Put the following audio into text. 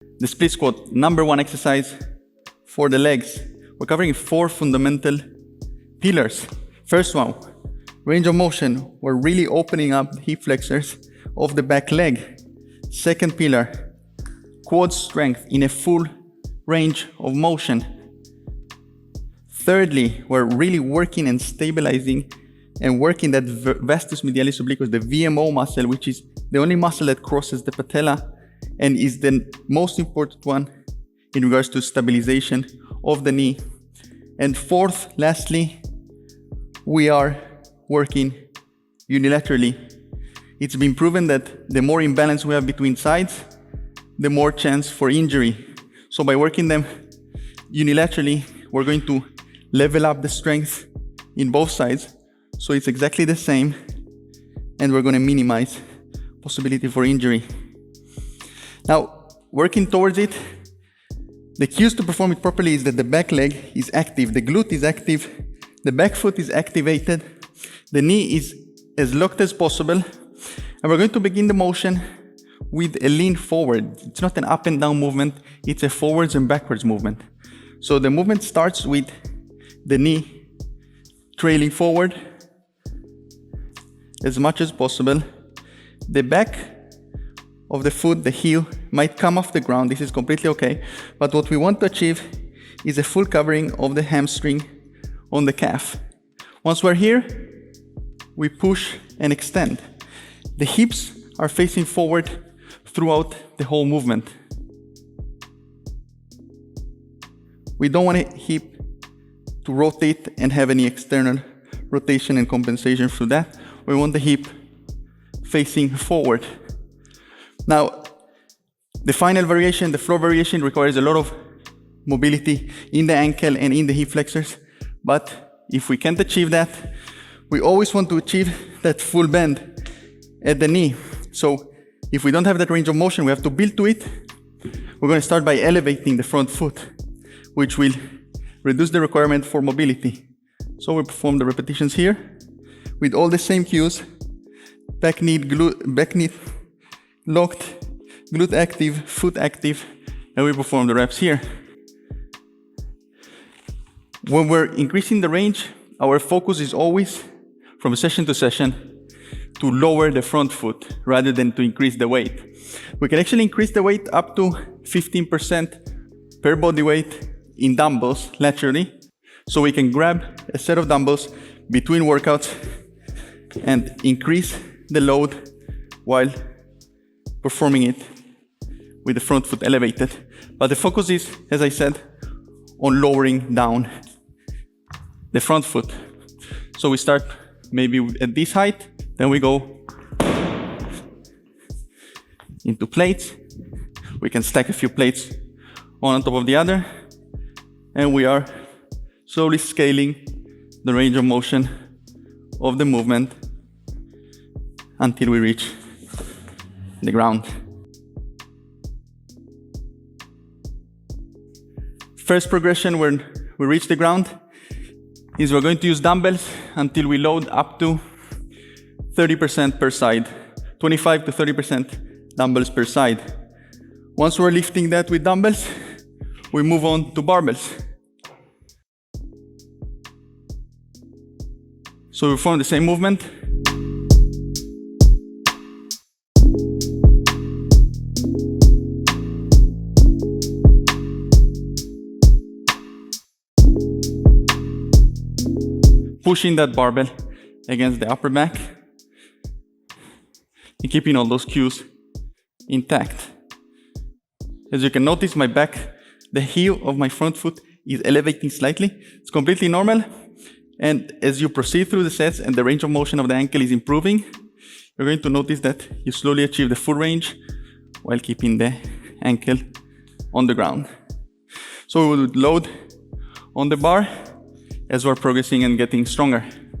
The split squat, number one exercise for the legs. We're covering 4 fundamental pillars. First one, range of motion. We're really opening up the hip flexors of the back leg. Second pillar, quad strength in a full range of motion. Thirdly, we're really working and stabilizing and working that vastus medialis obliquus, the VMO muscle, which is the only muscle that crosses the patella and is the most important one in regards to stabilization of the knee. And fourth, lastly, we are working unilaterally. It's been proven that the more imbalance we have between sides, the more chance for injury. So by working them unilaterally, we're going to level up the strength in both sides. So it's exactly the same, and we're going to minimize possibility for injury. Now, working towards it, the cues to perform it properly is that the back leg is active, the glute is active, the back foot is activated, the knee is as locked as possible, and we're going to begin the motion with a lean forward. It's not an up and down movement, it's a forwards and backwards movement. So the movement starts with the knee trailing forward as much as possible. The back of the foot, the heel, might come off the ground. This is completely okay. But what we want to achieve is a full covering of the hamstring on the calf. Once we're here, we push and extend. The hips are facing forward throughout the whole movement. We don't want a hip to rotate and have any external rotation and compensation through that. We want the hip facing forward. Now, the final variation, the floor variation, requires a lot of mobility in the ankle and in the hip flexors. But if we can't achieve that, we always want to achieve that full bend at the knee. So if we don't have that range of motion, we have to build to it. We're going to start by elevating the front foot, which will reduce the requirement for mobility. So we perform the repetitions here with all the same cues. Back knee locked, glute active, foot active, and we perform the reps here. When we're increasing the range, our focus is always, from session to session, to lower the front foot rather than to increase the weight. We can actually increase the weight up to 15% per body weight in dumbbells laterally. So we can grab a set of dumbbells between workouts and increase the load while performing it with the front foot elevated. But the focus is, as I said, on lowering down the front foot. So we start maybe at this height, then we go into plates. We can stack a few plates one on top of the other, and we are slowly scaling the range of motion of the movement until we reach the ground. First progression when we reach the ground is we're going to use dumbbells until we load up to 30% per side, 25 to 30% dumbbells per side. Once we're lifting that with dumbbells, we move on to barbells. So we perform the same movement. Pushing that barbell against the upper back and keeping all those cues intact. As you can notice, my back, the heel of my front foot is elevating slightly. It's completely normal. And as you proceed through the sets and the range of motion of the ankle is improving, you're going to notice that you slowly achieve the full range while keeping the ankle on the ground. So we would load on the bar as we're progressing and getting stronger.